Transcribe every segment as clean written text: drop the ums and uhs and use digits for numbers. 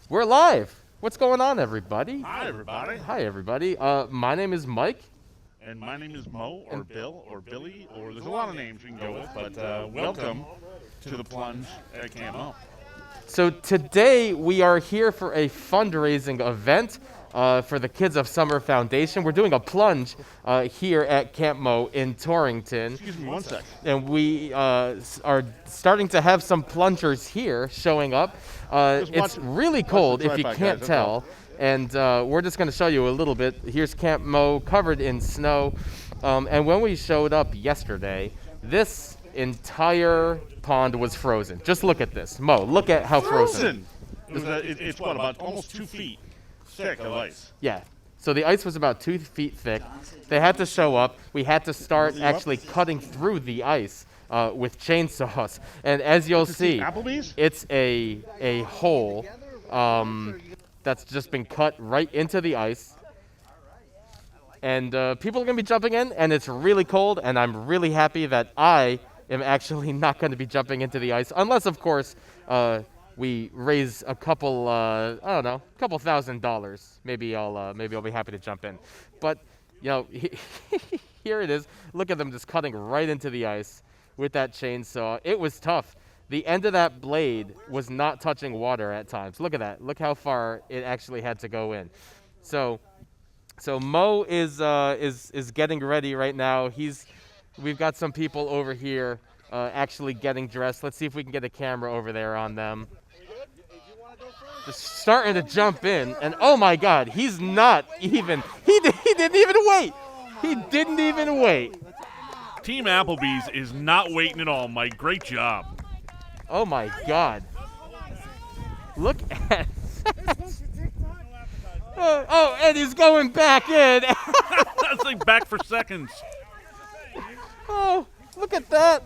We're live. What's going on, everybody? Hi, everybody. Hi, everybody. My name is Mike. And my name is Mo, or Bill, or Billy, or there's a lot of names we can go with, but welcome to the Plunge at Camo. So today we are here for a fundraising event for the Kids of Summer Foundation. We're doing a plunge here at Camp Mo in Torrington. Excuse me one sec. And we are starting to have some plungers here showing up. It's really cold if you can't tell. And we're just going to show you a little bit. Here's Camp Mo covered in snow. And when we showed up yesterday, this entire pond was frozen. Just look at this. Mo, look at how frozen. It's what, about almost 2 feet thick of ice. Yeah. So the ice was about 2 feet thick. They had to show up. We had to start actually cutting through the ice with chainsaws. And as you'll see, Applebee's? it's a hole that's just been cut right into the ice. And people are going to be jumping in, and it's really cold, and I'm really happy that I am actually not going to be jumping into the ice, unless, of course, we raise a couple, I don't know, couple $1,000. Maybe I'll be happy to jump in. But, you know, here it is. Look at them just cutting right into the ice with that chainsaw. It was tough. The end of that blade was not touching water at times. Look at that. Look how far it actually had to go in. So Mo is getting ready right now. We've got some people over here actually getting dressed. Let's see if we can get a camera over there on them. Just starting to jump in, and oh my God, he's not even. He didn't even wait. He didn't even wait. Team Applebee's is not waiting at all, Mike. Great job. Oh my God. Look at that. Oh, and he's going back in. That's like back for seconds. Oh, look at that.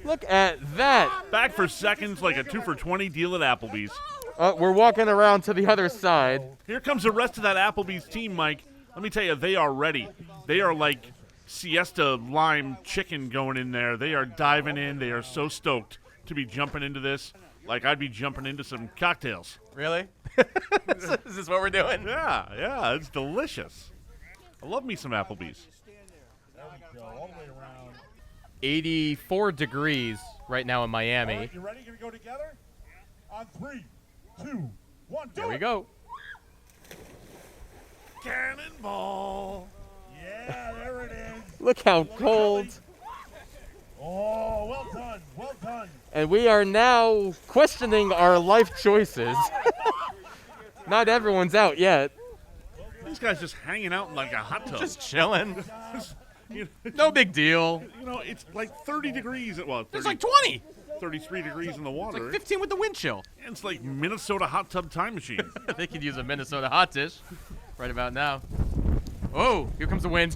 Look at that. Back for seconds like a 2 for $20 deal at Applebee's. We're walking around to the other side. Here comes the rest of that Applebee's team, Mike. Let me tell you, they are ready. They are like siesta lime chicken going in there. They are diving in. They are so stoked to be jumping into this like I'd be jumping into some cocktails. Really? Is this what we're doing? Yeah, it's delicious. I love me some Applebee's. 84 degrees right now in Miami. All right, you ready? Gonna go together? On 3, 2, 1, do Here we it! go. Cannonball. Yeah, there it is. Look how cold. Oh, well done, well done. And we are now questioning our life choices. Not everyone's out yet. These guys just hanging out in like a hot tub. Just chilling. You No big deal. know, it's like 30 degrees. Well, 30, It's like 20. 33 degrees in the It's water. like 15 with the wind chill. And it's like Minnesota hot tub time machine. They could use a Minnesota hot dish right about now. Oh, here comes the wind.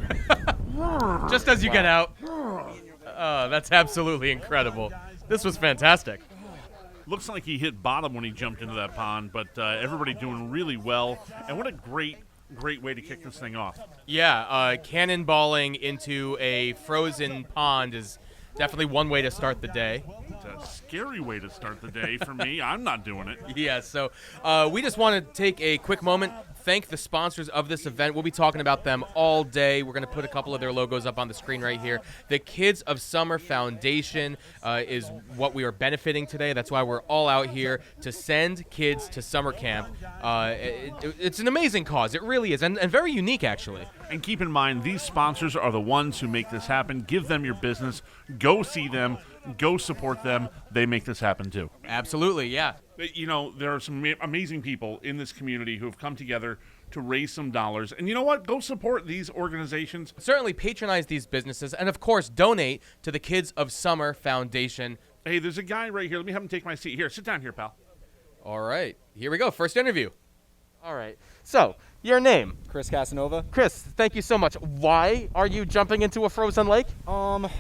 Just as you get out. Oh, that's absolutely incredible. This was fantastic. Looks like he hit bottom when he jumped into that pond, but everybody doing really well. And what a great way to kick this thing off. Yeah, cannonballing into a frozen pond is definitely one way to start the day. It's a scary way to start the day for me. I'm not doing it. Yeah, so we just want to take a quick moment, thank the sponsors of this event. We'll be talking about them all day. We're going to put a couple of their logos up on the screen right here. The Kids of Summer Foundation is what we are benefiting today. That's why we're all out here to send kids to summer camp. It's an amazing cause. It really is, and very unique, actually. And keep in mind, these sponsors are the ones who make this happen. Give them your business. Go see them. Go support them. They make this happen, too. Absolutely, yeah. You know, there are some amazing people in this community who have come together to raise some dollars. And you know what? Go support these organizations. Certainly patronize these businesses, and of course, donate to the Kids of Summer Foundation. Hey, there's a guy right here. Let me have him take my seat. Here, sit down here, pal. All right, here we go. First interview. All right. So, your name? Chris Casanova. Chris, thank you so much. Why are you jumping into a frozen lake?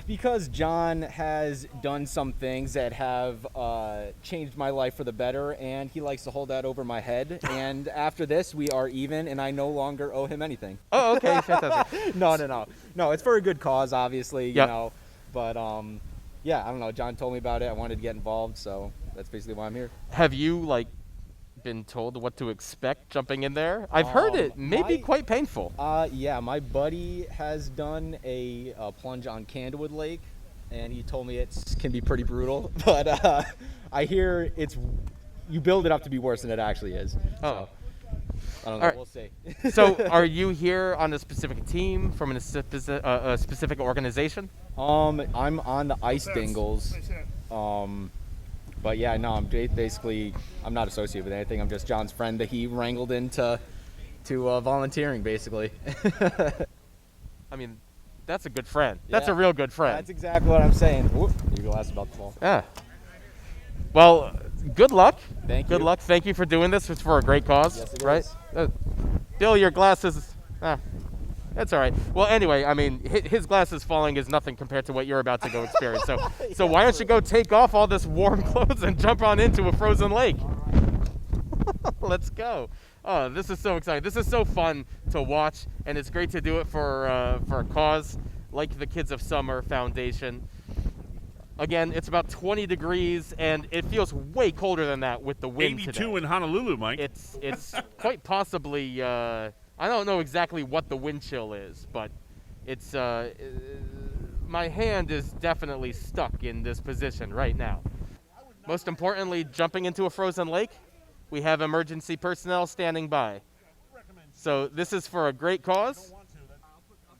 Because John has done some things that have changed my life for the better, and he likes to hold that over my head. And after this, we are even, and I no longer owe him anything. Oh, okay. Fantastic. No, it's for a good cause, obviously, Yep. you know. But, yeah, I don't know. John told me about it. I wanted to get involved, so that's basically why I'm here. Have you, like, been told what to expect jumping in there. I've heard it may be quite painful. Yeah, my buddy has done a plunge on Candlewood Lake, and he told me it can be pretty brutal. But I hear you build it up to be worse than it actually is. Oh. So, I don't know. All right. We'll see. So, are you here on a specific team from a specific organization? I'm on the ice dingles. But yeah, no, I'm basically not associated with anything. I'm just John's friend that he wrangled into volunteering, basically. I mean, that's a good friend. Yeah. That's a real good friend. That's exactly what I'm saying. Whoop, you asked about the ball. Yeah. Well, good luck. Thank Good you. luck. Thank you for doing this. It's for a great cause, Yes, it right? is. Bill, your glasses. That's all right. Well, anyway, I mean, his glasses falling is nothing compared to what you're about to go experience. So why don't you go take off all this warm clothes and jump on into a frozen lake? Let's go. Oh, this is so exciting. This is so fun to watch, and it's great to do it for a cause like the Kids of Summer Foundation. Again, it's about 20 degrees, and it feels way colder than that with the wind 82 today. in Honolulu, Mike. It's quite possibly, I don't know exactly what the wind chill is, but it's, my hand is definitely stuck in this position right now. Most importantly, jumping into a frozen lake, we have emergency personnel standing by. So this is for a great cause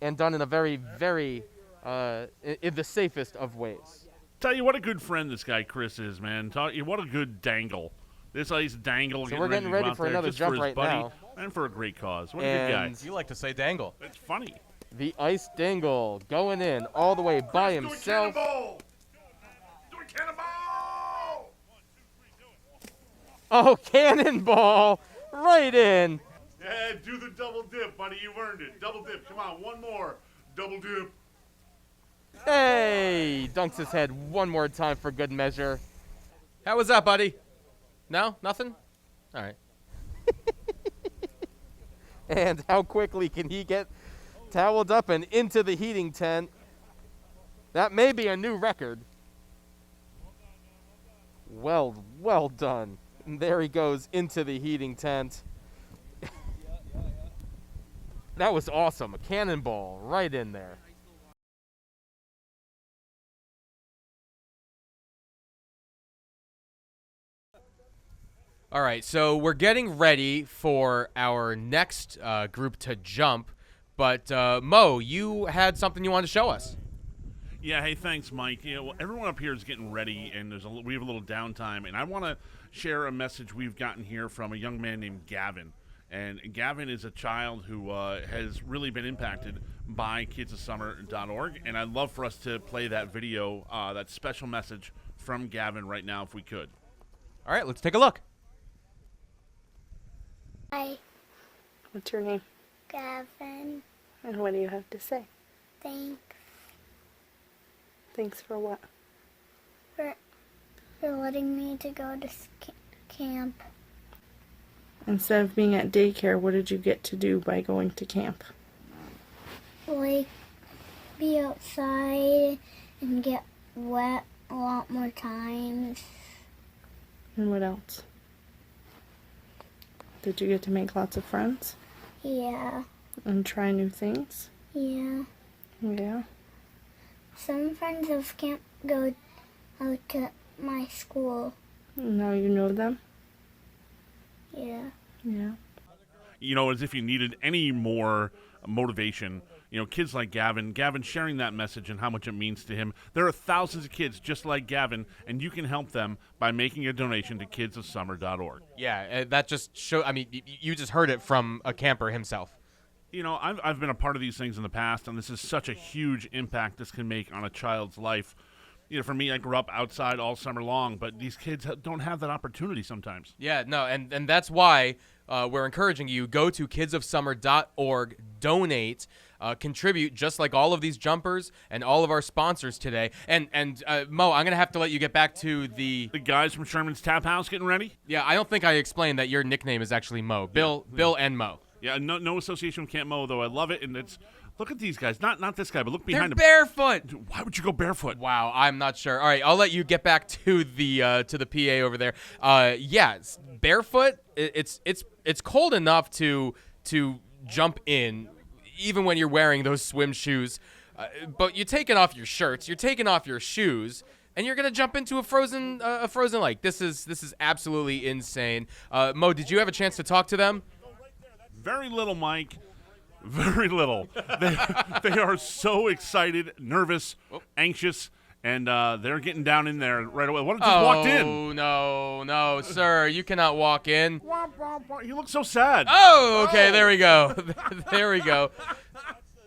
and done in a very, very, in the safest of ways. Tell you what a good friend this guy Chris is, man. What a good dangle. This ice dangle. So we're getting ready for another just jump for his right buddy now. And for a great cause. What a good guy. And You like to say dangle. It's funny. the ice dingle going in all the way by himself. Do a cannonball! Oh, cannonball right in. Yeah, do the double dip, buddy. You earned it. Double dip. Come on, one more. Double dip. Hey, dunks his head one more time for good measure. How was that, buddy? No? Nothing? All right. And how quickly can he get toweled up and into the heating tent? That may be a new record. Well done. And there he goes into the heating tent. That was awesome. A cannonball right in there. All right, so we're getting ready for our next group to jump, but Mo, you had something you wanted to show us. Yeah, hey, thanks, Mike. You know, everyone up here is getting ready, and we have a little downtime, and I want to share a message we've gotten here from a young man named Gavin. And Gavin is a child who has really been impacted by kidsofsummer.org, and I'd love for us to play that video, that special message from Gavin right now if we could. All right, let's take a look. Hi, What's your name? Gavin. And what do you have to say? Thanks Thanks for what? for letting me to go to camp. Instead of being at daycare, what did you get to do by going to camp? Like, be outside and get wet a lot more times. And what else? Did you get to make lots of friends Yeah, and try new things? yeah. Yeah. Some friends of camp go out to my school. Now you know them? Yeah. Yeah. You know, as if you needed any more motivation, you know, kids like Gavin sharing that message and how much it means to him. There are thousands of kids just like Gavin, and you can help them by making a donation to kidsofsummer.org. Yeah, that just show. I mean, you just heard it from a camper himself. You know, I've been a part of these things in the past, and this is such a huge impact this can make on a child's life. You know, for me, I grew up outside all summer long, but these kids don't have that opportunity sometimes. Yeah, no, and that's why we're encouraging you, go to kidsofsummer.org, donate, contribute, just like all of these jumpers and all of our sponsors today. And Mo, I'm going to have to let you get back to the guys from Sherman's Tap House getting ready? Yeah, I don't think I explained that your nickname is actually Mo. Bill and Mo. Yeah, no association with Camp Mo, though I love it, and it's Look at these guys. Not this guy, but look behind They're barefoot. him. Why would you go barefoot? Wow, I'm not sure. All right, I'll let you get back to the PA over there. Yeah, barefoot. It's cold enough to jump in, even when you're wearing those swim shoes. But you're taking off your shirts, you're taking off your shoes, and you're gonna jump into a frozen lake. This is absolutely insane. Mo, did you have a chance to talk to them? Very little, Mike. Very little. They are so excited, nervous, anxious, and they're getting down in there right away. What just walked in? Oh, no, sir. You cannot walk in. You look so sad. Oh, okay. There we go. There we go.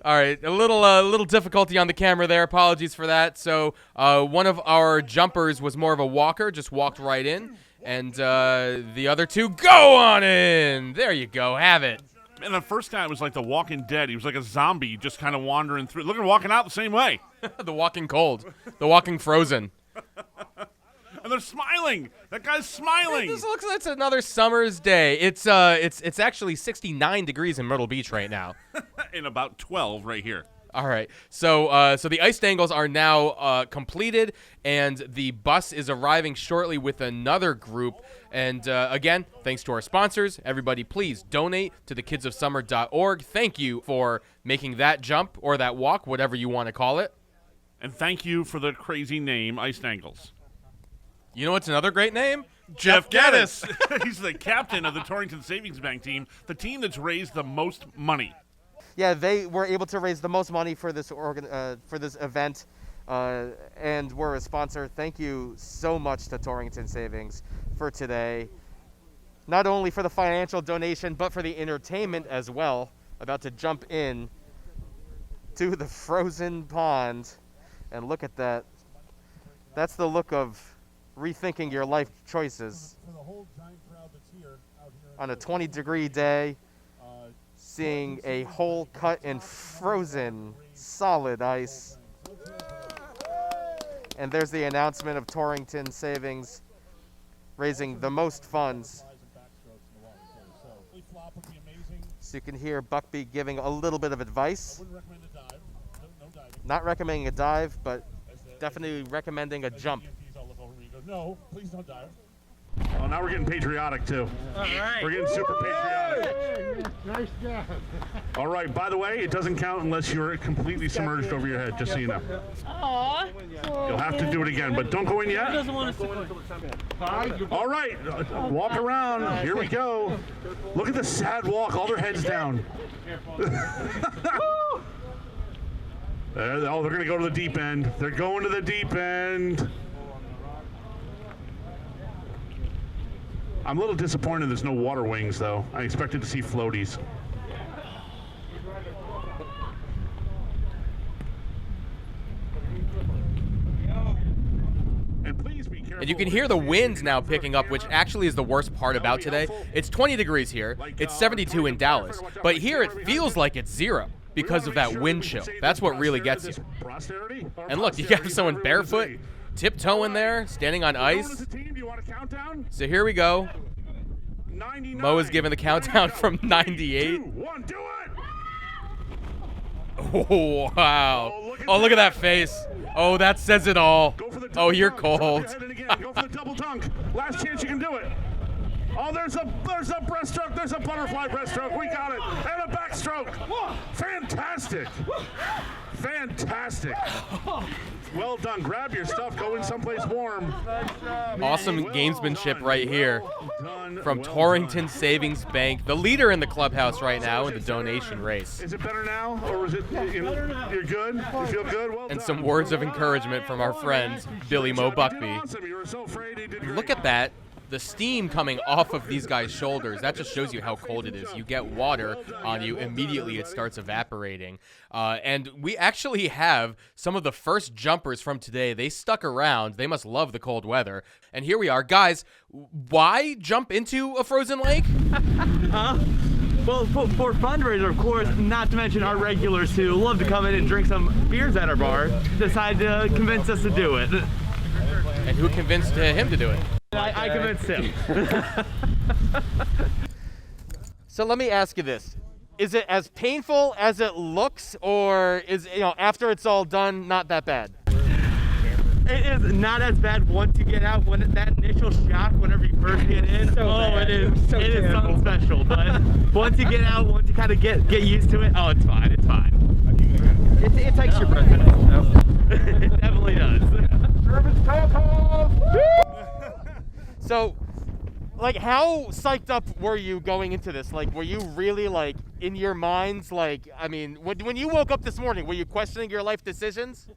All right. A little difficulty on the camera there. Apologies for that. So one of our jumpers was more of a walker, just walked right in. And the other two, go on in. There you go. Have it. And the first guy was like the Walking Dead. He was like a zombie just kind of wandering through. Look at him walking out the same way. The walking cold. The walking frozen. And they're smiling. That guy's smiling. This looks like it's another summer's day. It's actually 69 degrees in Myrtle Beach right now. In about 12 right here. All right. So the ice dangles are now completed, and the bus is arriving shortly with another group. And again, thanks to our sponsors. Everybody, please donate to thekidsofsummer.org. Thank you for making that jump or that walk, whatever you want to call it. And thank you for the crazy name, Ice Dangles. You know what's another great name? Jeff Geddes. He's the captain of the Torrington Savings Bank team, the team that's raised the most money. Yeah, they were able to raise the most money for this event, and we're a sponsor. Thank you so much to Torrington Savings for today. Not only for the financial donation, but for the entertainment as well. About to jump in to the frozen pond, and look at that. That's the look of rethinking your life choices on a 20-degree day. Seeing a hole cut in frozen solid ice. And there's the announcement of Torrington Savings raising the most funds. So you can hear Buckby giving a little bit of advice. Not recommending a dive, but definitely recommending a jump. No, please don't dive. Oh, now we're getting patriotic, too. All right. We're getting super patriotic. Nice job. All right, by the way, it doesn't count unless you're completely submerged over your head, just so you know. Aw. You'll have to do it again, but don't go in yet. Doesn't want us to quit. All right, walk around. Here we go. Look at the sad walk, all their heads down. Oh, they're going to go to the deep end. They're going to the deep end. I'm a little disappointed there's no water wings, though. I expected to see floaties. And please be careful. And you can hear the wind now picking up, which actually is the worst part about today. It's 20 degrees here. It's 72 in Dallas. But here it feels like it's 0 because of that wind chill. That's what really gets you. And look, you got someone barefoot, tiptoeing there, standing on ice. So here we go. Mo is giving the countdown from 98. 2, 1, do it! Oh, wow. Oh, look at that face. Oh, that says it all. Oh, you're cold. Go for the double dunk. Last chance you can do it. Oh, there's a breaststroke. There's a butterfly breaststroke. We got it. And a backstroke. Fantastic. Fantastic. Well done. Grab your stuff. Go in someplace warm. Awesome gamesmanship right here Done. from Well Torrington done. Savings Bank, the leader in the clubhouse right now in the donation race. Is it better now, or is it? You're good. You feel good. Well And done. some words of encouragement from our friend Billy Mo Buckby. Awesome. You were so afraid. He did great. Look at that. The steam coming off of these guys' shoulders, that just shows you how cold it is. You get water on you, immediately it starts evaporating. And we actually have some of the first jumpers from today. They stuck around. They must love the cold weather. And here we are. Guys, why jump into a frozen lake? Well, for fundraiser, of course, not to mention our regulars who love to come in and drink some beers at our bar, decided to convince us to do it. And who convinced him to do it? I convinced him. So let me ask you this. is it as painful as it looks, or is, after it's all done, not that bad? It is not as bad once you get out. When that initial shock, whenever you first get in, it is something special. But once you get out, once you kind of get used to it, oh, it's fine. It's fine. It takes your breath away. So. It definitely does. So, like, how psyched up were you going into this? Like, were you really, like, in your minds, like, I mean, when you woke up this morning, were you questioning your life decisions?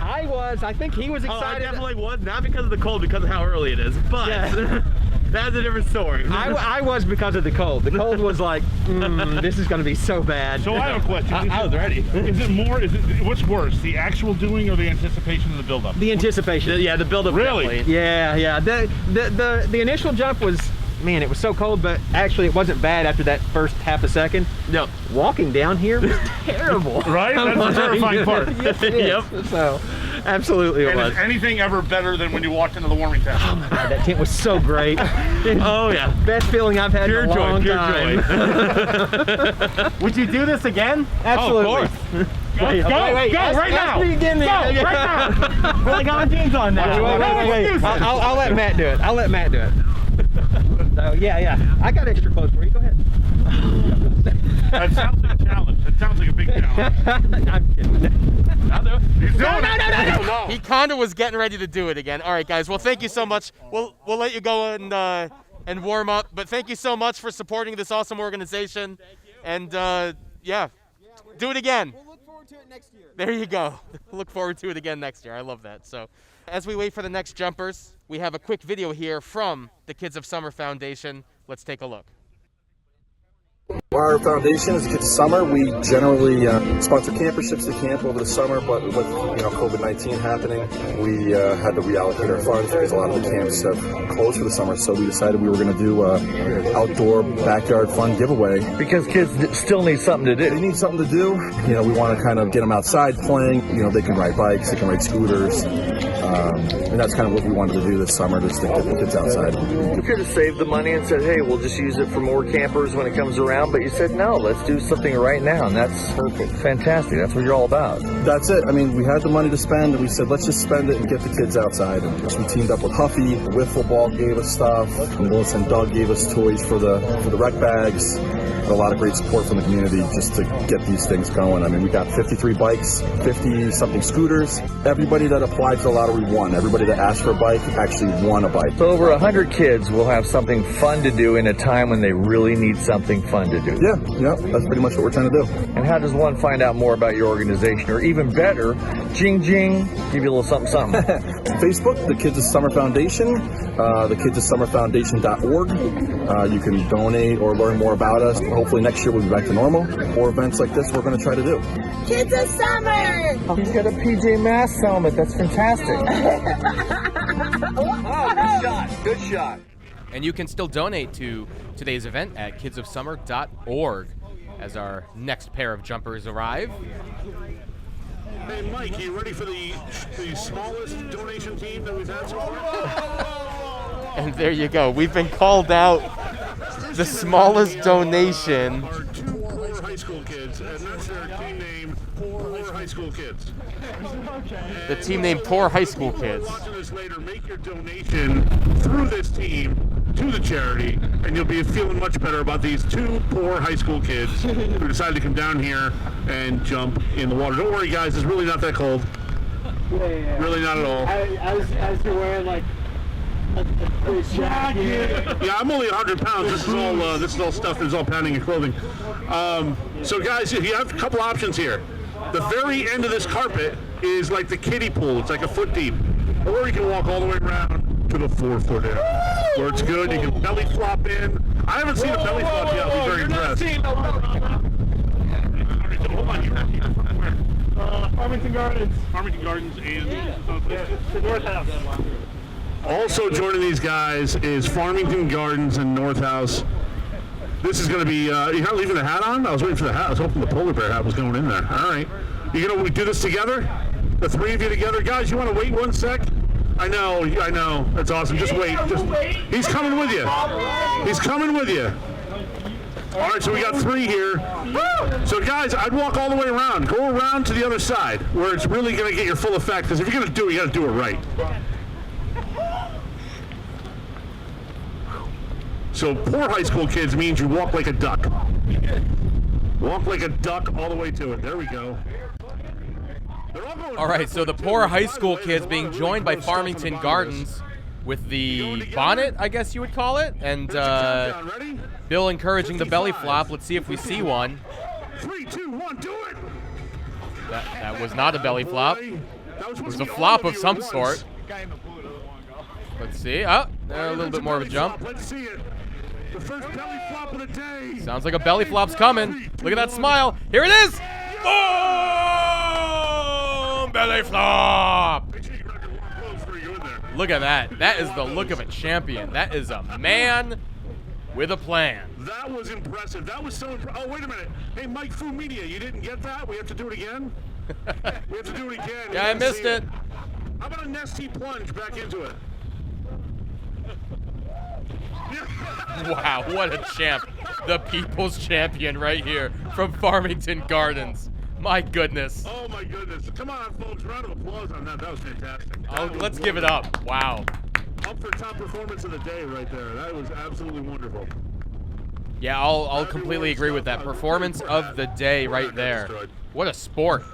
I was. I think he was I excited. definitely was, not because of the cold, because of how early it is, but that's a different story. I was because of the cold. The cold was like, this is going to be so bad. So I have a question. I was ready. What's worse, the actual doing or the anticipation of the build-up? The anticipation. Yeah, the build-up. Really? Definitely. Yeah. The initial jump was, man, it was so cold, but actually it wasn't bad after that first half a second. No. Walking down here was terrible. Right? That's the terrifying part. Yes, it is. Yep. So, absolutely it And was. is anything ever better than when you walked into the warming tent? Oh my God, that tent was so great. Oh yeah. Best feeling I've had Pure in a joy, long pure time. joy. Would you do this again? Absolutely. Oh, of course. Go right now! Go right now! Well, I got my jeans on now. Wait. I'll let Matt do it. So yeah. I got extra clothes for you. Go ahead. That sounds like a challenge. That sounds like a big challenge. I'm kidding. I'll do it. He's doing it. No. He kind of was getting ready to do it again. All right, guys. Well, thank you so much. We'll let you go and warm up. But thank you so much for supporting this awesome organization. And yeah, do it again. We'll look forward to it next year. There you go. Look forward to it again next year. I love that. So, as we wait for the next jumpers, we have a quick video here from the Kids of Summer Foundation. Let's take a look. Our foundation is Kids Summer. We generally sponsor camperships to camp over the summer, but with COVID-19 happening, we had to reallocate our funds because a lot of the camps have closed for the summer. So we decided we were going to do outdoor backyard fun giveaway. Because kids still need something to do. They need something to do. We want to kind of get them outside playing. They can ride bikes, they can ride scooters, and that's kind of what we wanted to do this summer, just to get the kids outside. You could have saved the money and said, hey, we'll just use it for more campers when it comes around, but you said, no, let's do something right now, and that's perfect. Fantastic. That's what you're all about. That's it. I mean, we had the money to spend, and we said, let's just spend it and get the kids outside. And so we teamed up with Huffy. Wiffle Ball gave us stuff. And Melissa and Doug gave us toys for the rec bags. A lot of great support from the community just to get these things going. I mean, we got 53 bikes, 50-something scooters. Everybody that applied for the lottery won. Everybody that asked for a bike actually won a bike. So over 100 kids will have something fun to do in a time when they really need something fun to do. Yeah, that's pretty much what we're trying to do. And how does one find out more about your organization? Or even better, jing jing, give you a little something something. Facebook, the Kids of Summer Foundation, thekidsofsummerfoundation.org. You can donate or learn more about us. Hopefully next year we'll be back to normal. Or events like this we're going to try to do. Kids of Summer! Oh, he's got a PJ Masks helmet. That's fantastic. Oh, good shot. And you can still donate to today's event at kidsofsummer.org as our next pair of jumpers arrive. Hey, Mike, you ready for the smallest donation team that we've had so far? And there you go. We've been called out the smallest donation. Are two poor high school kids, and that's their team name, Poor High School Kids. The team named Poor High School Kids. Watching this later, make your donation through this team to the charity, and you'll be feeling much better about these two poor high school kids who decided to come down here and jump in the water. Don't worry, guys, it's really not that cold. Yeah. Really not at all. As you're wearing like a jacket. Yeah, I'm only 100 pounds. This is all stuff that's all padding and clothing. So guys, you have a couple options here. The very end of this carpet is like the kiddie pool. It's like a foot deep. Or you can walk all the way around to the 4 foot end, where it's good. You can belly flop in. I haven't seen a belly flop yet. I'll be very impressed. Hold on, Farmington Gardens. Farmington Gardens and The North House. also joining these guys is Farmington Gardens and North House. This is going to be, you're not leaving the hat on? I was waiting for the hat. I was hoping the polar bear hat was going in there. All right. You're going to do this together? The three of you together? Guys, you want to wait 1 sec? I know. That's awesome. Just wait. He's coming with you. He's coming with you. All right, so we got 3 here. So, guys, I'd walk all the way around. Go around to the other side where it's really going to get your full effect, because if you're going to do it, you got to do it right. So, poor high school kids means you walk like a duck. Walk like a duck all the way to it. There we go. All right, so the poor high school kids being joined by Farmington Gardens with the bonnet, I guess you would call it, and Bill encouraging the belly flop. Let's see if we see one. 3, 2, 1, do it! That was not a belly flop. It was a flop of some sort. Let's see. Oh, a little bit more of a jump. Let's see it. The first belly flop of the day. Sounds like a belly flop's coming. Look at that smile. Here it is. Boom! Belly flop. Look at that. That is the look of a champion. That is a man with a plan. That was impressive. That was so impressive. Oh, wait a minute. Hey, Mike Fu Media, you didn't get that? We have to do it again? We have to do it again. Yeah, I missed it. How about a Nestea plunge back into it? Wow, what a champ. The people's champion right here from Farmington Gardens. My goodness. Oh, my goodness. Come on, folks. Round of applause on that. That was fantastic. Let's give it up. Wow. Up for top performance of the day right there. That was absolutely wonderful. Yeah, I'll completely agree with that. Performance of the day right there. What a sport.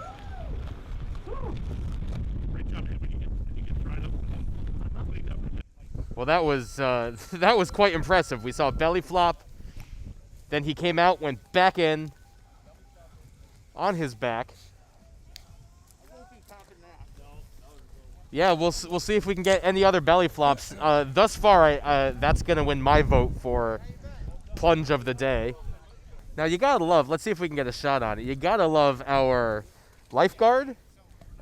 Well, that was quite impressive. We saw a belly flop. Then he came out, went back in on his back. Yeah, we'll see if we can get any other belly flops. Thus far, that's going to win my vote for plunge of the day. Now, you got to love, let's see if we can get a shot on it. You got to love our lifeguard,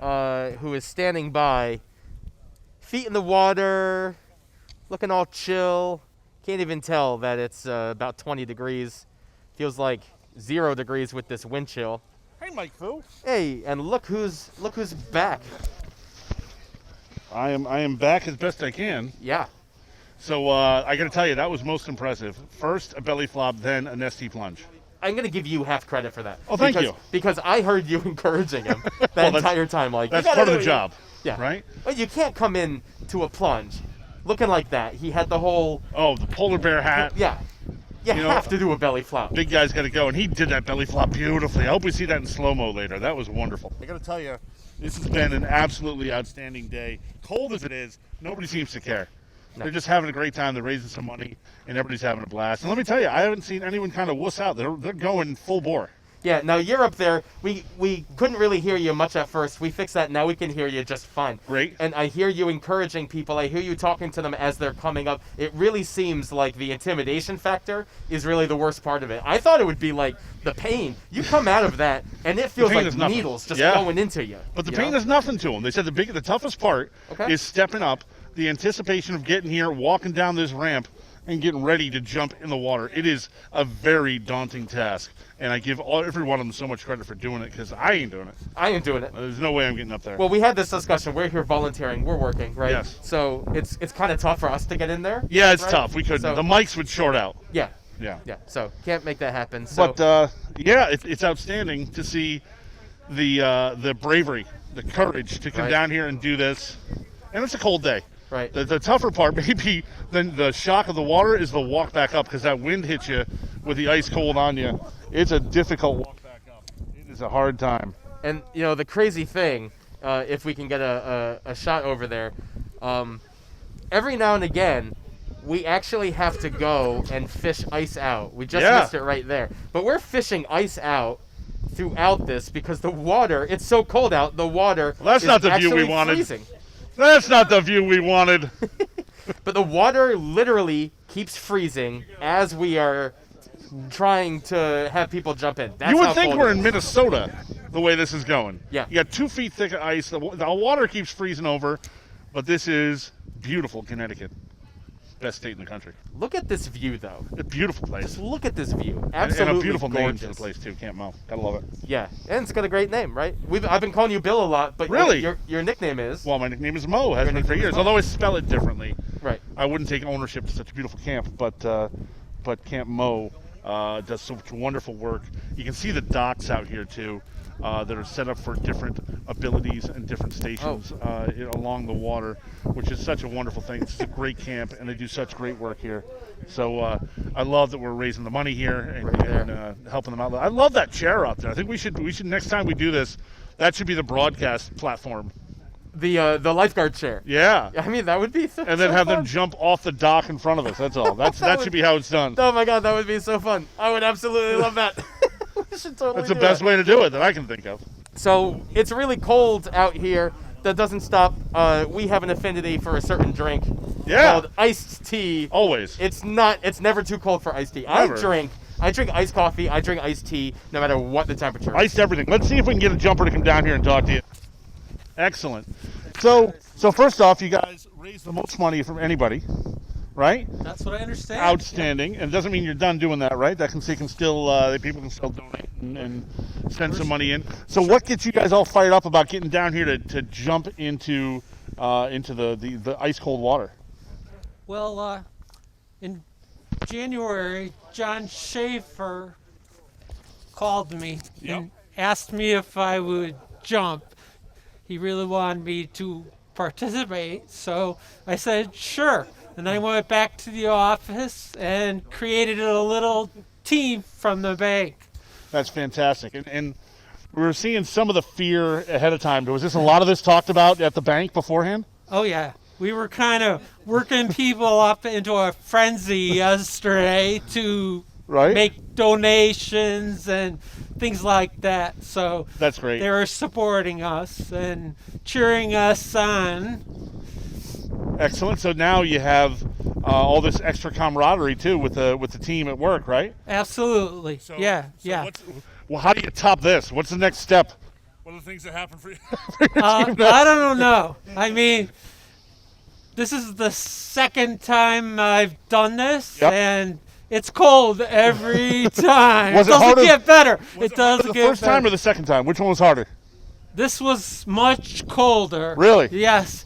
who is standing by, feet in the water, looking all chill. Can't even tell that it's about 20 degrees. Feels like 0 degrees with this wind chill. Hey, Mike Fu. Hey, and look who's back. I am back as best I can. Yeah. So I got to tell you, that was most impressive. First a belly flop, then a Nestea plunge. I'm going to give you half credit for that. Oh, thank you. Because I heard you encouraging him that entire time. Like, that's part of the job. Yeah. Right? But you can't come in to a plunge looking like that. He had the whole... Oh, the polar bear hat. Yeah. You have to do a belly flop. Big guy's got to go, and he did that belly flop beautifully. I hope we see that in slow-mo later. That was wonderful. I got to tell you, this has been an absolutely outstanding day. Cold as it is, nobody seems to care. No. They're just having a great time. They're raising some money, and everybody's having a blast. And let me tell you, I haven't seen anyone kind of wuss out. They're going full bore. Yeah, now you're up there. We couldn't really hear you much at first. We fixed that. Now we can hear you just fine. Great. And I hear you encouraging people. I hear you talking to them as they're coming up. It really seems like the intimidation factor is really the worst part of it. I thought it would be like the pain. You come out of that, and it feels like needles just going into you. But the pain is nothing to them. They said the toughest part is stepping up, the anticipation of getting here, walking down this ramp, and getting ready to jump in the water. It is a very daunting task, and I give every one of them so much credit for doing it, because I ain't doing it. I ain't doing it. There's no way I'm getting up there. Well, we had this discussion. We're here volunteering. We're working, right? Yes. So it's kind of tough for us to get in there. Yeah, it's tough. We couldn't. So, the mics would short out. Yeah. Yeah. Yeah. So can't make that happen. So. But yeah, it's outstanding to see the bravery, the courage to come down here and do this, and it's a cold day. Right. The tougher part, maybe, than the shock of the water is the walk back up, because that wind hits you with the ice cold on you. It's a difficult walk back up. It is a hard time. And, the crazy thing, if we can get a shot over there, every now and again, we actually have to go and fish ice out. We just missed it right there. But we're fishing ice out throughout this because the water, it's so cold out, the water that's is not the view we wanted. Freezing. That's not the view we wanted. But the water literally keeps freezing as we are trying to have people jump in. That's you would how think cold we're it in is. Minnesota, the way this is going. Yeah. You got 2 feet thick of ice. The water keeps freezing over, but this is beautiful Connecticut. Best state in the country. Look at this view, though. A beautiful place. Just look at this view. Absolutely and a beautiful gorgeous. name for the place, too. Camp Mo. Gotta love it. Yeah, and it's got a great name, right? I've been calling you Bill a lot, but really? your nickname is? Well, my nickname is Mo. Has been for years, although I spell it differently. Right. I wouldn't take ownership to such a beautiful camp, but Camp Mo does such wonderful work. You can see the docks out here too, that are set up for different abilities and different stations along the water, which is such a wonderful thing. It's a great camp, and they do such great work here. So I love that we're raising the money here and helping them out. I love that chair out there. I think we should next time we do this, that should be the broadcast platform. The lifeguard chair. Yeah. I mean, that would be so And then so have fun. them jump off the dock in front of us. That's all. That should be how it's done. Oh my god, that would be so fun. I would absolutely love that. We should totally That's the do best it. way to do it that I can think of. So it's really cold out here. That doesn't stop. We have an affinity for a certain drink called iced tea. Always. It's never too cold for iced tea. Never. I drink iced coffee. I drink iced tea, no matter what the temperature is. Iced everything. Let's see if we can get a jumper to come down here and talk to you. Excellent. So first off, you guys raised the most money from anybody, right? That's what I understand. Outstanding. And it doesn't mean you're done doing that, right? People can still donate and send some money in. So what gets you guys all fired up about getting down here to jump into the ice cold water? Well, in January, John Schaefer called me and asked me if I would jump. He really wanted me to participate, so I said sure. And I went back to the office and created a little team from the bank. That's fantastic. And we were seeing some of the fear ahead of time. Was a lot of this talked about at the bank beforehand? Oh, yeah. We were kind of working people up into a frenzy yesterday to make donations and things like that. So that's great. They were supporting us and cheering us on. Excellent. So now you have all this extra camaraderie too with the team at work, right? Absolutely. Yeah. Well, how do you top this? What's the next step? What are the things that happen for you? I don't know. I mean, this is the second time I've done this, and it's cold every time. Was it doesn't harder? get better. Was it doesn't the get first better. time or the second time? Which one was harder? This was much colder. Really? Yes.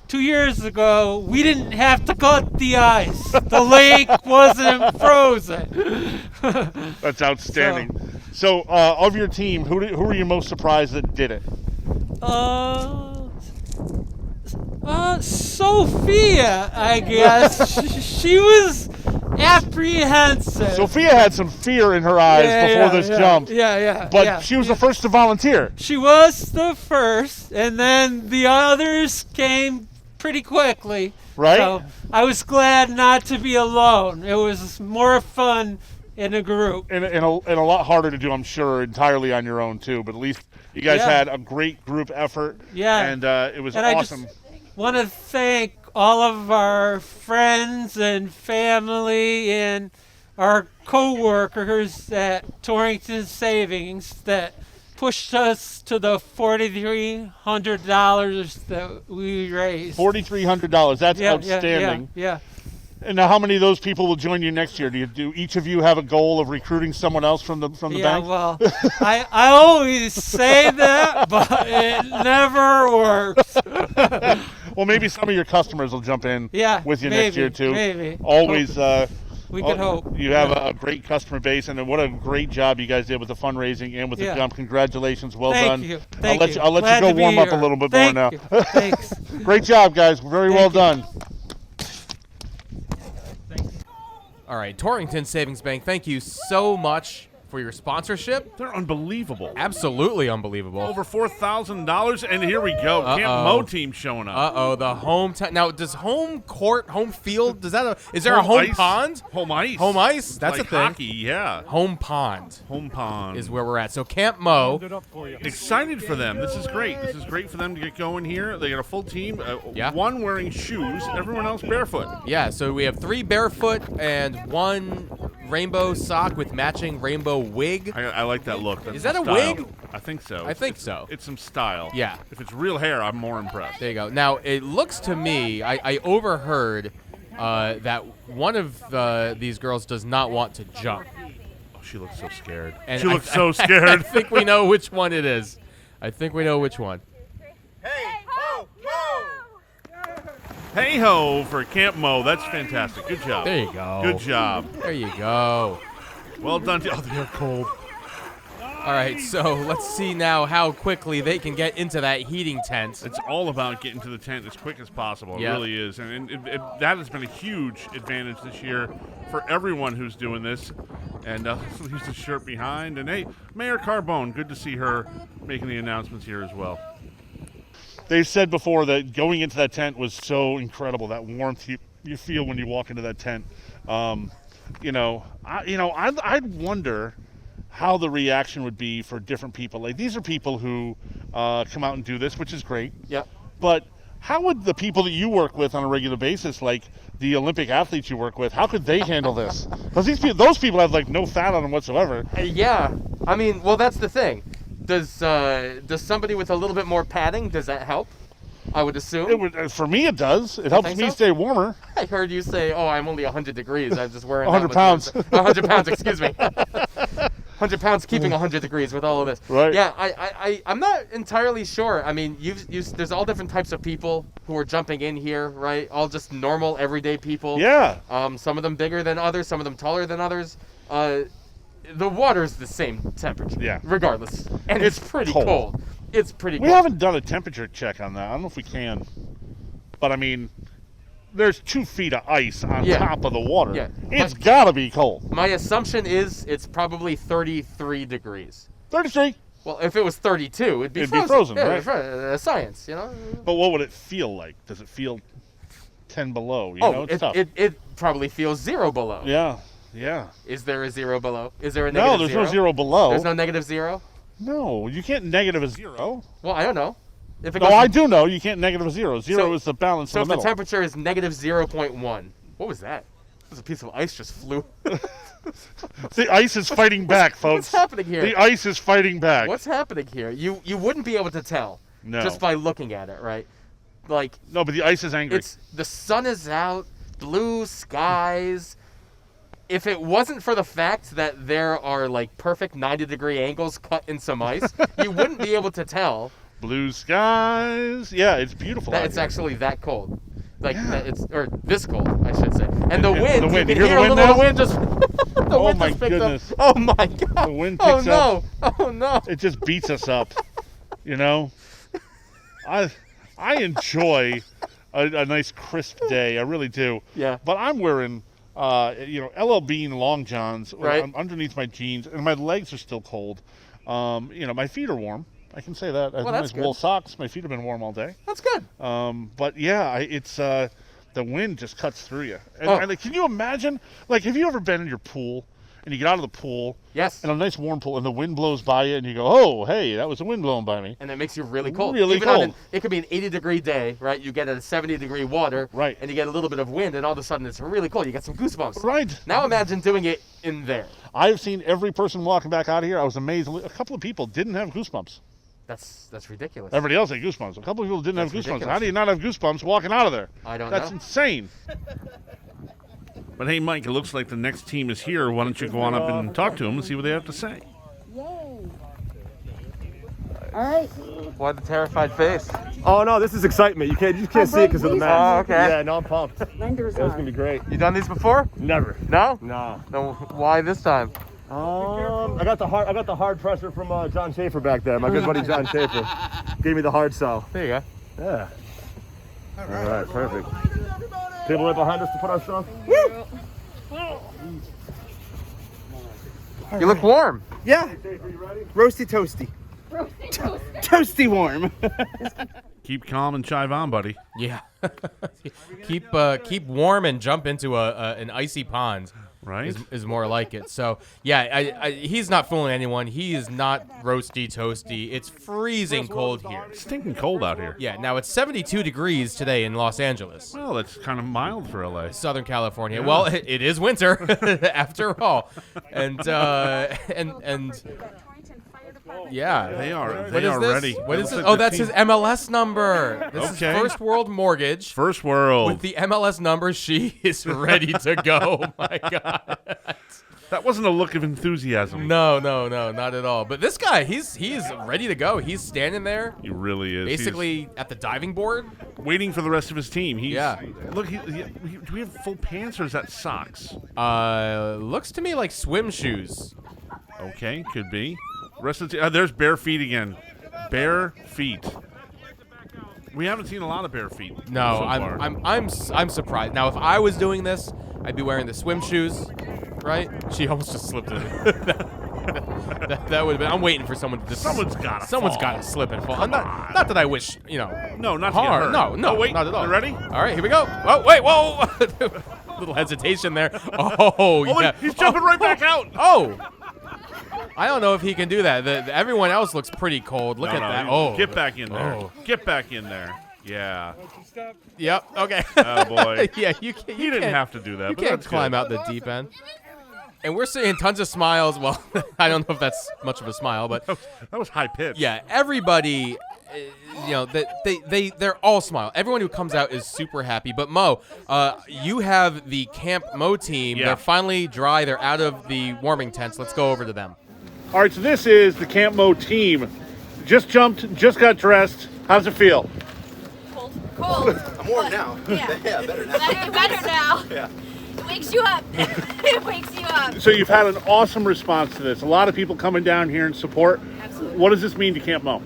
2 years ago, we didn't have to cut the ice. The lake wasn't frozen. That's outstanding. So of your team, who were you most surprised that did it? Sophia, I guess. she was apprehensive. Sophia had some fear in her eyes before this jump. But she was the first to volunteer. She was the first, and then the others came pretty quickly. Right? So I was glad not to be alone. It was more fun in a group. And a lot harder to do, I'm sure, entirely on your own too. But at least you guys had a great group effort. Yeah. And it was and awesome. I just want to thank all of our friends and family and our co-workers at Torrington Savings that pushed us to the $4,300 that we raised. $4,300. That's outstanding. Yeah. And now, how many of those people will join you next year? Do each of you have a goal of recruiting someone else from the bank? Yeah, well, I always say that, but it never works. Well, maybe some of your customers will jump in with you next year too. Maybe. Always. We could hope. You have a great customer base, and what a great job you guys did with the fundraising and with the jump. Congratulations, well done. Thank you. I'll let you go warm up a little bit more now. Thanks. Great job, guys. Very well done. All right, Torrington Savings Bank, thank you so much for your sponsorship. They're unbelievable. Absolutely unbelievable. Over $4,000, and here we go. Camp Mo team showing up. The home now, does home court, home field, is there a home pond? Home ice. Home ice, that's like a thing. Hockey, yeah. Home pond. Home pond is where we're at. So Camp Mo. Excited for them. This is great. This is great for them to get going here. They got a full team. One wearing shoes, everyone else barefoot. Yeah, so we have 3 barefoot and 1 rainbow sock with matching rainbow wig. I like that look. That's is that a style. wig? I think so. I think so. It's some style. Yeah. If it's real hair, I'm more impressed. There you go. Now, it looks to me, I overheard that one of these girls does not want to jump. Oh, she looks so scared. And she looks so scared. I think we know which one it is. I think we know which one. Hey ho for Camp Mo. That's fantastic. Good job. There you go. Good job. There you go. Well done. Oh, they are cold. All right, so let's see now how quickly they can get into that heating tent. It's all about getting to the tent as quick as possible. It really is. And that has been a huge advantage this year for everyone who's doing this. And leaves the shirt behind. And, hey, Mayor Carbone, good to see her making the announcements here as well. They've said before that going into that tent was so incredible, that warmth you feel when you walk into that tent. I'd wonder how the reaction would be for different people. Like, these are people who come out and do this, which is great. Yeah. But how would the people that you work with on a regular basis, like the Olympic athletes you work with, how could they handle this? Because those people have like no fat on them whatsoever. Yeah. I mean, well, that's the thing. Does somebody with a little bit more padding, does that help? I would assume. It would, for me, it does. It helps me stay warmer. I heard you say, "Oh, I'm only 100 degrees. I'm just wearing 100 pounds. 100 pounds. Excuse me. 100 pounds keeping 100 degrees with all of this. Right. Yeah, I'm not entirely sure. I mean, there's all different types of people who are jumping in here, right? All just normal, everyday people. Yeah. Some of them bigger than others, some of them taller than others. The water's the same temperature. Yeah. Regardless. And it's pretty cold. It's pretty cold. We haven't done a temperature check on that. I don't know if we can. But, I mean, there's 2 feet of ice on top of the water. Yeah. It's got to be cold. My assumption is it's probably 33 degrees. 33. Well, if it was 32, it'd be frozen. It'd be frozen, yeah, right? Science, you know? But what would it feel like? Does it feel 10 below? It's tough. It probably feels 0 below. Yeah. Is there a 0 below? Is there a negative 0? No, there's no 0 below. There's no negative 0? No, you can't negative a 0. Well, I don't know. If it No, I do know. You can't negative a 0. 0 is the balance so in the middle. So if the temperature is negative 0.1, what was that? There's a piece of ice just flew. The ice is fighting back, folks. What's happening here? The ice is fighting back. What's happening here? You wouldn't be able to tell just by looking at it, right? Like no, but the ice is angry. The sun is out, blue skies. If it wasn't for the fact that there are like perfect 90-degree angles cut in some ice, you wouldn't be able to tell. Blue skies. Yeah, it's beautiful. That it's actually that cold. Like or this cold, I should say. And the wind. The wind. You You can hear hear the wind a little now? wind just. The wind my just picked goodness. up. Oh my god. The wind picks up. Oh no. It just beats us up. You know. I enjoy a nice crisp day. I really do. Yeah. But I'm wearing. LL Bean long johns underneath my jeans, and my legs are still cold. My feet are warm. I can say that. I have nice wool socks. My feet have been warm all day. That's good. But yeah, it's the wind just cuts through you. And can you imagine? Like, have you ever been in your pool and you get out of the pool? Yes. In a nice warm pool, and the wind blows by you, and you go, "Oh, hey, that was the wind blowing by me." And it makes you really cold. Really cold. It could be an 80-degree day, right? You get a 70-degree water, right? And you get a little bit of wind, and all of a sudden it's really cold. You get some goosebumps. Right. Now imagine doing it in there. I've seen every person walking back out of here. I was amazed. A couple of people didn't have goosebumps. That's ridiculous. Everybody else had goosebumps. A couple of people didn't have goosebumps. Ridiculous. How do you not have goosebumps walking out of there? I don't know. That's insane. But hey, Mike, it looks like the next team is here. Why don't you go on up and talk to them and see what they have to say? Yay. All right. Why the terrified face? Oh no, this is excitement. You just can't see it because of the mask. Oh, okay. Yeah, no, I'm pumped. Lender's It's gonna be great. You done these before? Never. No? No. No. Why this time? I got the hard pressure from John Schaefer back there. My good buddy John Schaefer gave me the hard sell. There you go. Yeah. All right, perfect. Table right behind us to put our stuff. You look warm. Yeah. Roasty toasty. Toasty warm. Keep calm and chive on, buddy. Yeah. keep warm and jump into an icy pond. Right. Is more like it. So, yeah, he's not fooling anyone. He is not roasty toasty. It's freezing cold here. It's stinking cold out here. Yeah, now it's 72 degrees today in Los Angeles. Well, that's kind of mild for LA. Southern California. Yeah. Well, it is winter after all. And yeah, They are What is this? ready. What It is looks this? like Oh, the that's team- his MLS number. This Okay. is First World Mortgage. First World. With the MLS number, she is ready to go. Oh my God. That wasn't a look of enthusiasm. No, not at all. But this guy, he's ready to go. He's standing there. He really is. Basically at the diving board. Waiting for the rest of his team. Yeah. Look, do we have full pants or is that socks? Looks to me like swim shoes. Okay, could be. Rest of the there's bare feet again. Bare feet. We haven't seen a lot of bare feet. No, so I'm surprised. Now, if I was doing this, I'd be wearing the swim shoes, right? She almost just slipped in. that would have been. I'm waiting for someone to just. Someone's got to slip and fall. Not that I wish, No, not harm. to get hurt. No, wait, not at all. You ready? All right, here we go. Oh, wait, whoa! Little hesitation there. Oh, yeah. He's jumping right back out. Oh. I don't know if he can do that. Everyone else looks pretty cold. Look at that. Oh, get back in there. Oh. Get back in there. Yeah. Yep. Okay. Oh boy. Yeah, you can't. He didn't have to do that. You but can't that's climb good. out the deep end. And we're seeing tons of smiles. Well, I don't know if that's much of a smile, but that was high pitch. Yeah, everybody. They're all smile. Everyone who comes out is super happy. But Mo, you have the Camp Mo team. Yeah. They're finally dry. They're out of the warming tents. Let's go over to them. All right, so this is the Camp Mo team. Just jumped, just got dressed. How's it feel? Cold. I'm warm now. Yeah. Better now. Better now. Yeah. It wakes you up. It wakes you up. So you've had an awesome response to this. A lot of people coming down here in support. Absolutely. What does this mean to Camp Mo?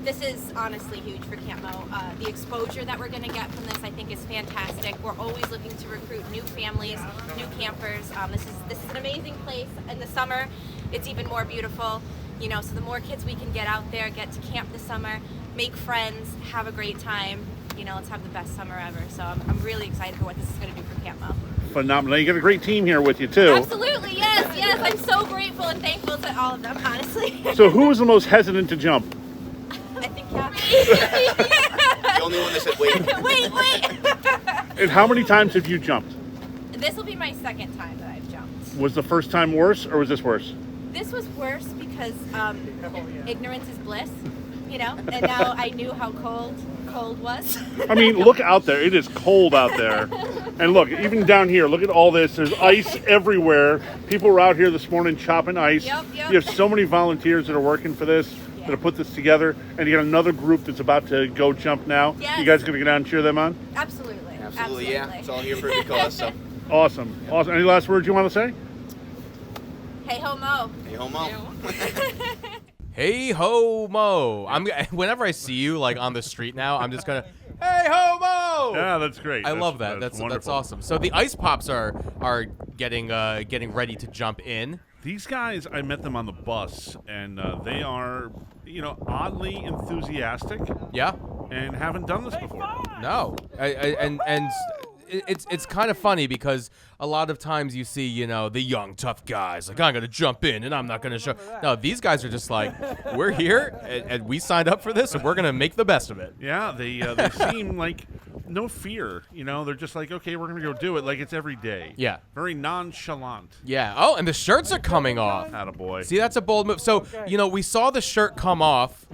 This is honestly huge for Camp Mo. The exposure that we're going to get from this, I think, is fantastic. We're always looking to recruit new families, new campers. This is an amazing place. In the summer, it's even more beautiful. So the more kids we can get out there, get to camp this summer, make friends, have a great time. Let's have the best summer ever. So I'm really excited for what this is going to do for Camp Mo. Phenomenal. You got a great team here with you, too. Absolutely, yes. I'm so grateful and thankful to all of them, honestly. So who was the most hesitant to jump? I think Kathy. The only one that said wait. Wait. And how many times have you jumped? This will be my second time that I've jumped. Was the first time worse, or was this worse? This was worse because ignorance is bliss, and now I knew how cold was. I mean, look out there. It is cold out there. And look, even down here, look at all this. There's ice everywhere. People were out here this morning chopping ice. Yep. You have so many volunteers that are working for this, that have put this together. And you got another group that's about to go jump now. Yes. You guys going to go down and cheer them on? Absolutely, yeah. It's all here for a because. So. Awesome. Any last words you want to say? Hey ho Mo. Hey ho Mo. Hey ho Mo. Whenever I see you like on the street now, I'm just gonna hey ho Mo. Yeah, that's great. I love that. That's awesome. So the ice pops are getting ready to jump in. These guys, I met them on the bus, and they are, oddly enthusiastic. Yeah. And haven't done this before. No. And it's kind of funny because a lot of times you see, the young, tough guys, like, I'm going to jump in and I'm not going to show. No, these guys are just like, we're here and we signed up for this and we're going to make the best of it. Yeah, they seem like no fear. They're just like, okay, we're going to go do it like it's every day. Yeah. Very nonchalant. Yeah. Oh, and the shirts are coming off. Attaboy. See, that's a bold move. So, we saw the shirt come off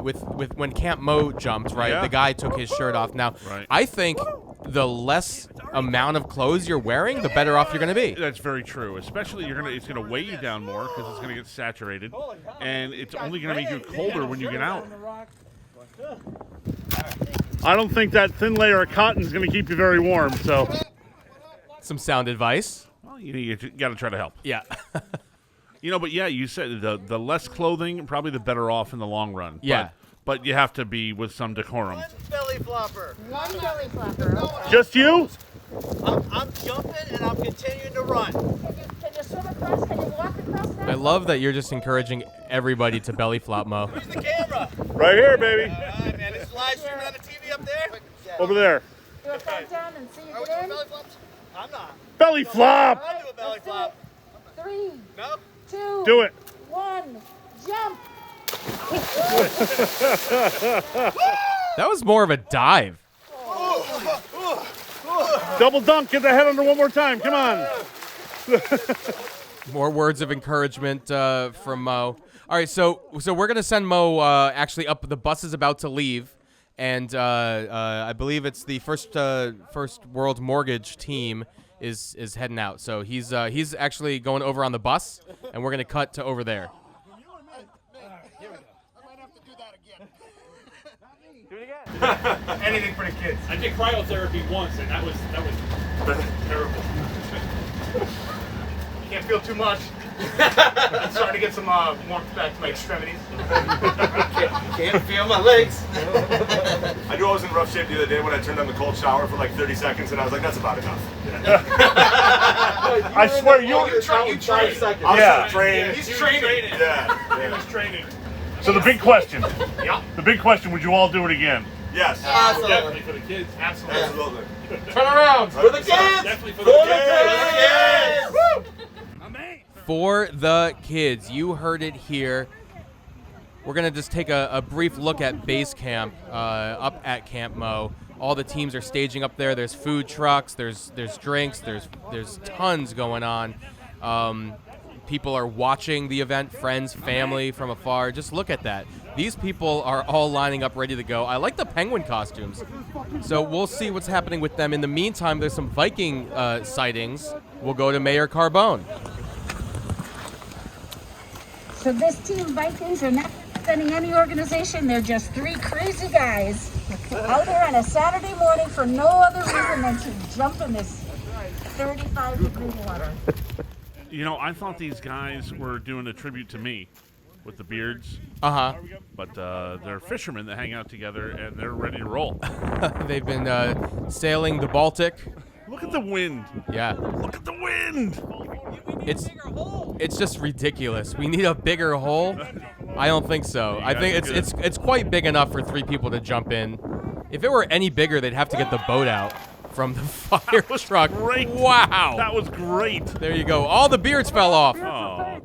with when Camp Mo jumped, right? Yeah. The guy took his shirt off. Now, right. I think the less amount of clothes you're wearing, the better off you're going to be. That's very true. Especially it's going to weigh you down more because it's going to get saturated, and it's only going to make you colder when you get out. I don't think that thin layer of cotton is going to keep you very warm. So, some sound advice. Well, you got to try to help. Yeah. But yeah, you said the less clothing, probably the better off in the long run. Yeah. But you have to be with some decorum. Belly flopper. One belly flopper. Just you? I'm jumping and I'm continuing to run. Can you swim across? Can you walk across that? I love that you're just encouraging everybody to belly flop, Mo. Where's the camera? Right here, baby. All right, man. It's live streaming on the TV up there. Over there. Do a front down and see you get in. Belly flops? I'm not. Belly flop. I'll do a belly flop. 3, No? 2, Do it. 1, jump. That was more of a dive. Double dunk. Get the head under one more time. Come on. More words of encouragement from Mo. All right, so we're gonna send Mo actually up. The bus is about to leave, and I believe it's the First World Mortgage team is heading out. So he's actually going over on the bus, and we're gonna cut to over there. Anything for the kids. I did cryotherapy once, and that was terrible. Can't feel too much. I'm starting to get some warmth back to my extremities. Can't feel my legs. I knew I was in rough shape the other day when I turned on the cold shower for like 30 seconds, and I was like, that's about enough. I swear, you trained. Yeah. He's training. Yeah. He was training. So the big question. The big question, would you all do it again? Yes. Definitely for the kids. Absolutely. Turn around For the kids. Definitely for the kids. Woo! For the kids. You heard it here. We're going to just take a brief look at base camp up at Camp Mo. All the teams are staging up there. There's food trucks, there's drinks, there's tons going on. People are watching the event, friends, family from afar. Just look at that. These people are all lining up ready to go. I like the penguin costumes. So we'll see what's happening with them. In the meantime, there's some Viking sightings. We'll go to Mayor Carbone. So this team Vikings are not representing any organization. They're just three crazy guys out here on a Saturday morning for no other reason than to jump in this 35-degree water. You know, I thought these guys were doing a tribute to me with the beards. Uh-huh. But they're fishermen that hang out together, and they're ready to roll. They've been sailing the Baltic. Look at the wind. Yeah. Look at the wind. It's just ridiculous. We need a bigger hole. I don't think so. I think it's quite big enough for three people to jump in. If it were any bigger, they'd have to get the boat out from the fire truck. Great. Wow. That was great. There you go. All the beards fell off. Oh,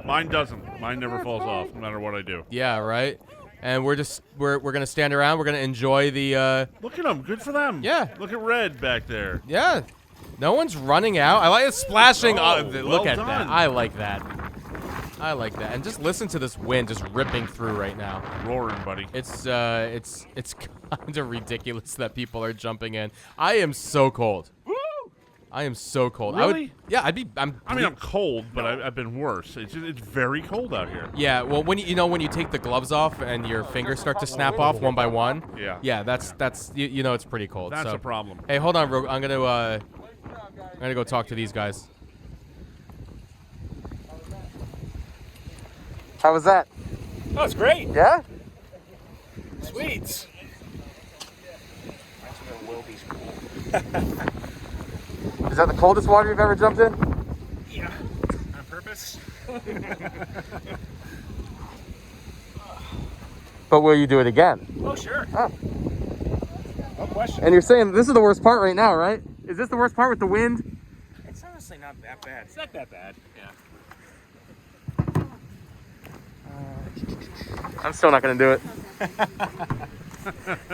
mine doesn't. Mine never falls off, no matter what I do. Yeah, right. And we're gonna stand around. We're gonna enjoy the. Look at them. Good for them. Yeah. Look at Red back there. Yeah. No one's running out. I like it splashing. Oh, Look well at done. that. I like that. I like that. And just listen to this wind just ripping through right now. Roaring, buddy. It's kind of ridiculous that people are jumping in. I am so cold. Woo! I am so cold. Really? I'm cold, but I've been worse. It's very cold out here. Yeah, well, when you take the gloves off and your fingers start to snap off one by one. Yeah. That's it's pretty cold. That's so. a problem. Hey, hold on, I'm gonna go talk to these guys. How was that? Oh, it's great. Yeah? Sweets. Is that the coldest water you've ever jumped in? Yeah. On purpose. But will you do it again? Oh, sure. Oh. No question. And you're saying this is the worst part right now, right? Is this the worst part with the wind? It's honestly not that bad. It's not that bad. Yeah. I'm still not going to do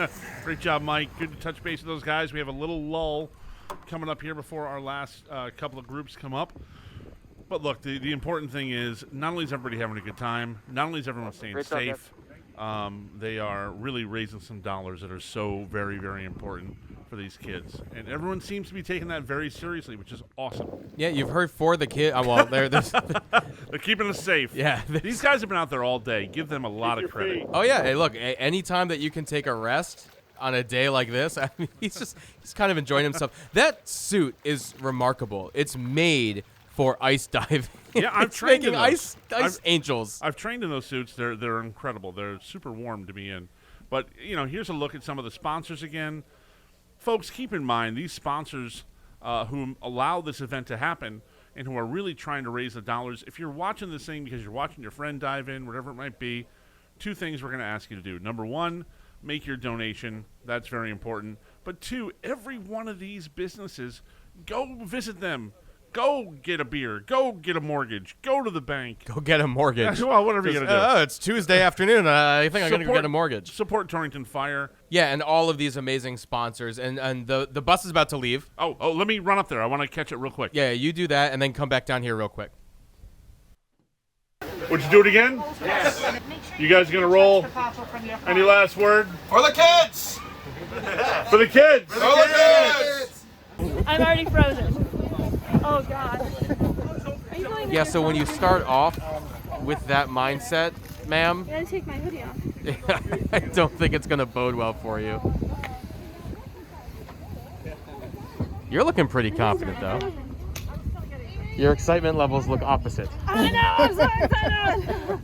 it. Great job, Mike. Good to touch base with those guys. We have a little lull coming up here before our last couple of groups come up. But look, the important thing is not only is everybody having a good time, not only is everyone staying safe, they are really raising some dollars that are so very, very important for these kids. And everyone seems to be taking that very seriously, which is awesome. Yeah, you've heard for the kid. Well, they're keeping us safe. Yeah. These guys have been out there all day. Give them a lot of credit. Oh, yeah. Hey, look, anytime that you can take a rest on a day like this, I mean, he's kind of enjoying himself. That suit is remarkable. It's made for ice diving. Yeah, I've It's trained in making those. ice angels. I've trained in those suits. They're incredible. They're super warm to be in. But, here's a look at some of the sponsors again. Folks, keep in mind, these sponsors who allow this event to happen and who are really trying to raise the dollars, if you're watching this thing because you're watching your friend dive in, whatever it might be, two things we're going to ask you to do. Number one, make your donation. That's very important. But two, every one of these businesses, go visit them. Go get a beer. Go get a mortgage. Go to the bank. Go get a mortgage. Yeah, well, whatever you're going to do. It's Tuesday afternoon. I think I'm going to get a mortgage. Support Torrington Fire. Yeah, and all of these amazing sponsors. And the bus is about to leave. Oh, let me run up there. I want to catch it real quick. Yeah, you do that and then come back down here real quick. Would you do it again? Yes. You guys gonna roll? Any last word? For the kids! For the kids! For the kids! I'm already frozen. Oh God. Are you going Yeah, so when you start off with that mindset, ma'am, I gotta take my hoodie off. I don't think it's going to bode well for you. You're looking pretty confident, though. Your excitement levels look opposite. I know, I'm so excited.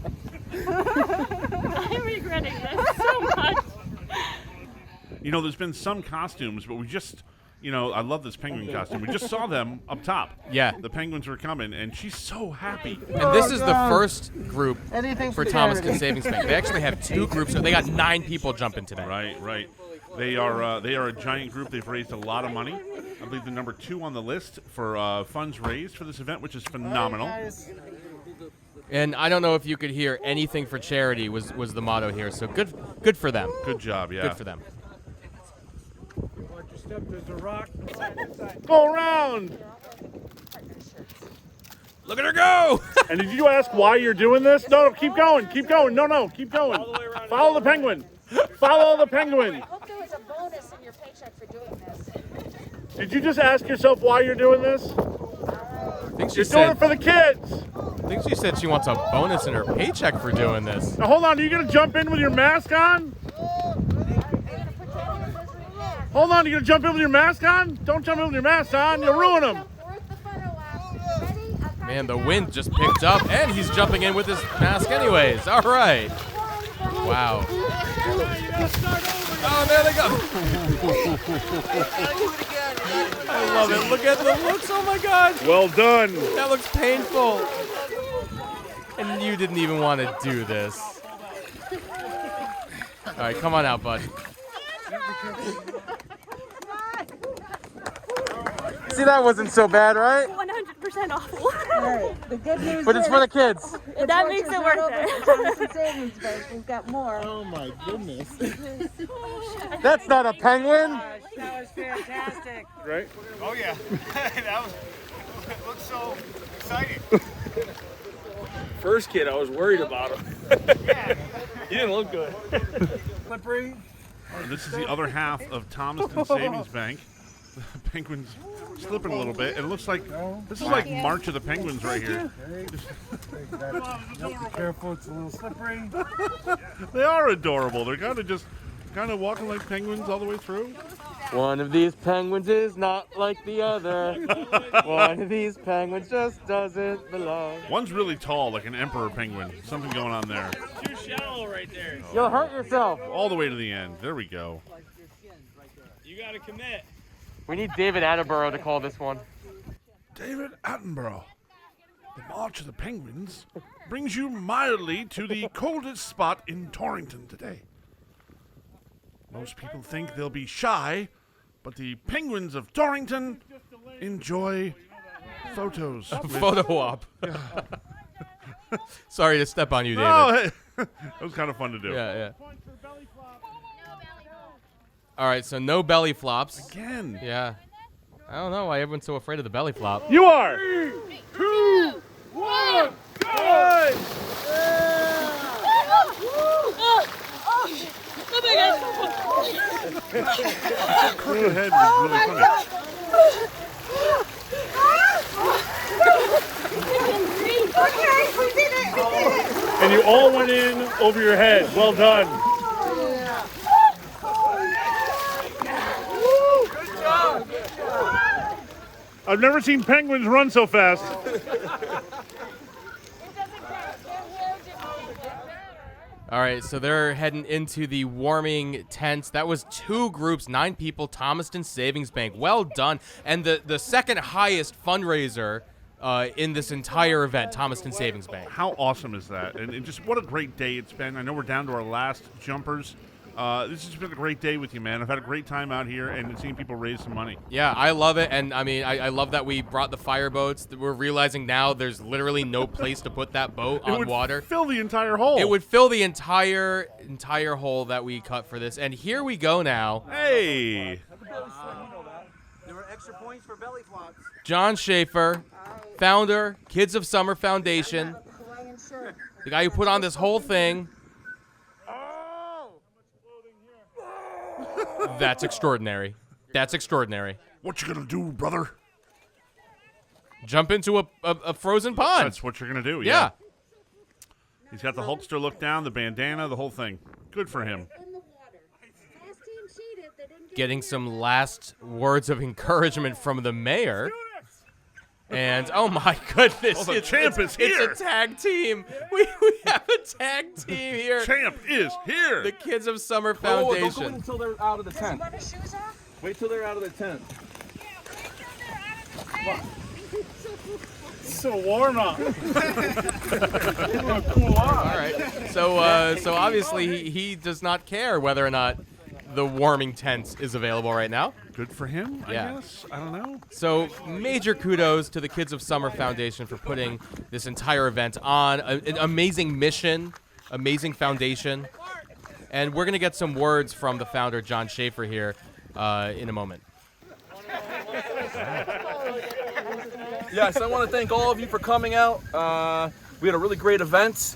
I'm regretting this so much. You know, there's been some costumes, but we just, I love this penguin costume. We just saw them up top. Yeah. The penguins were coming, and she's so happy. And this is the first group for Thomaston Savings Bank. They actually have 2 groups, so they got 9 people jumping today. Right. They are a giant group. They've raised a lot of money. I believe they're number 2 on the list for funds raised for this event, which is phenomenal. And I don't know if you could hear anything for charity was the motto here. So good for them. Good job, yeah. Good for them. Watch your step, there's a rock. Go around. Look at her go! And did you ask why you're doing this? No, keep going. No, keep going. Follow the penguin. Follow the penguin. I hope there was a bonus in your paycheck for doing this. Did you just ask yourself why you're doing this? I think You're doing it for the kids. I think she said she wants a bonus in her paycheck for doing this. Now hold on, are you gonna jump in with your mask on? Hold on, are you gonna jump in with your mask on? Don't jump in with your mask on, you'll ruin them. Man, the wind just picked up, and he's jumping in with his mask anyways. All right. Wow. Oh, there they go. I love it. Look at the looks. Oh, my God. Well done. That looks painful. And you didn't even want to do this. All right, come on out, bud. See, that wasn't so bad, right? 100% awful. Right. The good news But it's for the kids. That makes it worth it. Thomaston Savings Bank. We've got more. Oh my goodness. That's not a penguin. That was fantastic. Right? Oh yeah. It looks so exciting. First kid, I was worried about him. He didn't look good. Slippery. This is the other half of Thomaston Savings Bank. The penguins slipping a little bit. It looks like this is like March of the Penguins right here. Be careful, it's a little slippery. They are adorable. They're kind of walking like penguins all the way through. One of these penguins is not like the other. One of these penguins just doesn't belong. One's really tall, like an emperor penguin. Something going on there. Too shallow right there. You'll hurt yourself. All the way to the end. There we go. You got to commit. We need David Attenborough to call this one. David Attenborough. The March of the Penguins brings you mildly to the coldest spot in Torrington today. Most people think they'll be shy, but the Penguins of Torrington enjoy photos. Photo op. Yeah. Sorry to step on you, David. No, hey, that was kind of fun to do. Yeah. All right, so no belly flops. Again. Yeah. I don't know why everyone's so afraid of the belly flop. You are. 3, 2, 1, go! Crooked head was really funny. Okay, we did it. And you all went in over your head. Well done. Good job. I've never seen penguins run so fast. All right, so they're heading into the warming tents. That was 2 groups, 9 people, Thomaston Savings Bank. Well done. And the second highest fundraiser in this entire event, Thomaston Savings Bank. How awesome is that? And just what a great day it's been. I know we're down to our last jumpers. This has been a great day with you, man. I've had a great time out here and seeing people raise some money. Yeah, I love it. And, I mean, I love that we brought the fireboats. We're realizing now there's literally no place to put that boat on water. It would fill the entire hole. It would fill the entire hole that we cut for this. And here we go now. Hey. There were extra points for belly flops. John Schaefer, founder, Kids of Summer Foundation, the guy who put on this whole thing. That's extraordinary. That's extraordinary. What you gonna do, brother? jump into a frozen pond. That's what you're going to do, yeah. He's got the Hulkster look down, the bandana, the whole thing. Good for him. Getting some last words of encouragement from the mayor. And, oh my goodness. The champ is here. It's a tag team. We have a tag team here. Champ is here. The Kids of Summer Don't go Foundation. in until they're out of the tent. Wait till they're out of the tent. So warm up. All right. So obviously he does not care whether or not the warming tent is available right now. Good for him, I guess. I don't know. So major kudos to the Kids of Summer Foundation for putting this entire event on. An amazing mission, amazing foundation. And we're going to get some words from the founder, John Schaefer, here in a moment. Yes, I want to thank all of you for coming out. We had a really great event.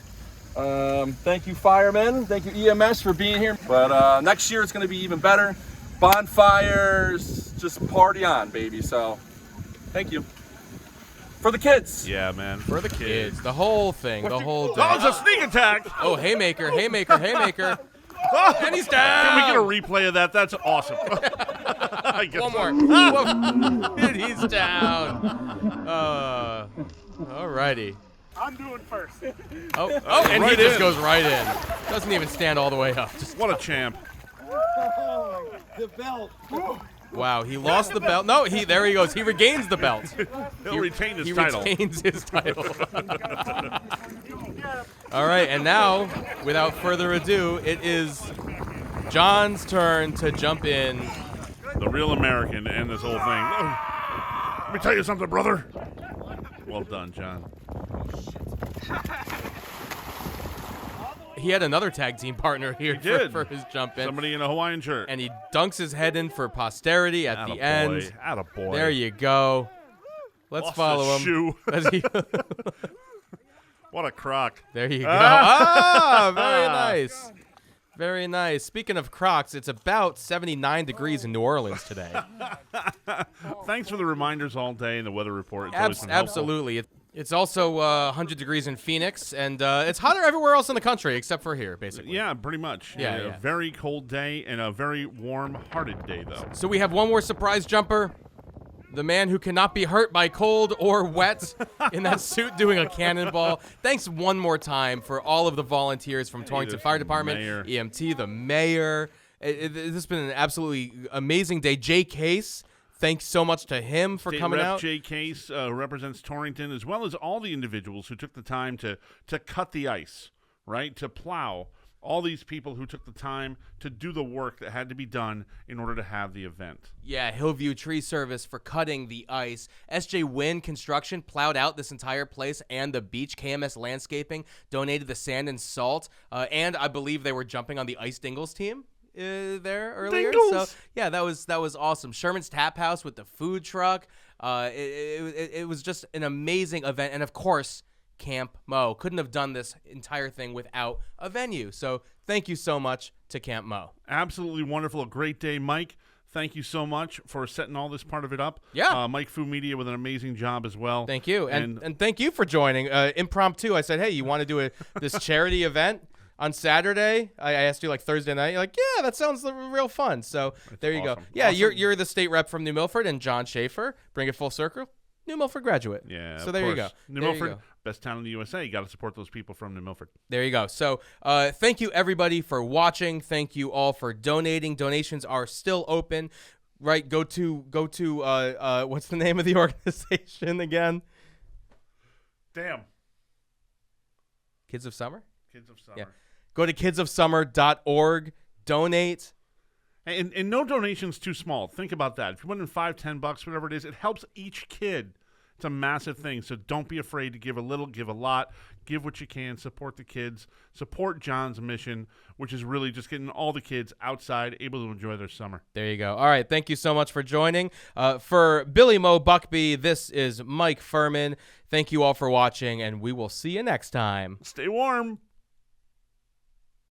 Thank you, firemen. Thank you, EMS, for being here. But next year it's going to be even better. Bonfires, just party on, baby. So, thank you. For the kids. Yeah, man. For the kids. The whole thing. The whole day. That was a sneak attack. Oh, haymaker. And he's down. Can we get a replay of that? That's awesome. One more. And he's down. All righty. I'm doing first. Oh, and he just goes right in. Doesn't even stand all the way up. Just what a champ. The belt. Wow, he lost the belt. No, there he goes. He regains the belt. He'll retain his title. He retains his title. All right, and now, without further ado, it is John's turn to jump in. The real American to end this whole thing. Oh, let me tell you something, brother. Well done, John. He had another tag team partner here for his jump in. Somebody in a Hawaiian shirt. And he dunks his head in for posterity at the end. Attaboy. There you go. Let's Lost follow his him. Shoe. What a crock. There you go. Very nice. Very nice. Speaking of Crocs, it's about 79 degrees in New Orleans today. Thanks for the reminders all day and the weather report. It's always been helpful. Absolutely. It's also 100 degrees in Phoenix, and it's hotter everywhere else in the country except for here, basically. Yeah, pretty much. Yeah. A very cold day and a very warm-hearted day, though. So we have one more surprise jumper. The man who cannot be hurt by cold or wet in that suit doing a cannonball. Thanks one more time for all of the volunteers from Torrington Fire Department, EMT, the mayor. This has been an absolutely amazing day. Jay Case, thanks so much to him for coming out. Jay Case represents Torrington, as well as all the individuals who took the time to cut the ice, right, to plow. All these people who took the time to do the work that had to be done in order to have the event. Yeah, Hillview Tree Service for cutting the ice. SJ Wynn Construction plowed out this entire place and the beach. KMS Landscaping donated the sand and salt. And I believe they were jumping on the Ice Dingles team there earlier. Dingles! So, yeah, that was awesome. Sherman's Tap House with the food truck. It was just an amazing event. And, of course, Camp Mo. Couldn't have done this entire thing without a venue. So thank you so much to Camp Mo. Absolutely wonderful. A great day, Mike. Thank you so much for setting all this part of it up. Yeah. Mike Fu Media with an amazing job as well. Thank you. And thank you for joining. Impromptu, I said, hey, you want to do this charity event on Saturday? I asked you like Thursday night. You're like, yeah, that sounds real fun. So there you go. Yeah, awesome. You're the state rep from New Milford, and John Schaefer, bring it full circle, New Milford graduate. Yeah. So there you go. New Milford, best town in the USA. You got to support those people from New Milford. There you go. So thank you, everybody, for watching. Thank you all for donating. Donations are still open. Right? Go to what's the name of the organization again? Damn. Kids of Summer? Kids of Summer. Yeah. Go to kidsofsummer.org. Donate. And no donation's too small. Think about that. If you put in $5, $10, whatever it is, it helps each kid. It's a massive thing. So don't be afraid to give a little, give a lot. Give what you can. Support the kids. Support John's mission, which is really just getting all the kids outside, able to enjoy their summer. There you go. All right. Thank you so much for joining. For Billy Mo Buckby, this is Mike Furman. Thank you all for watching, and we will see you next time. Stay warm.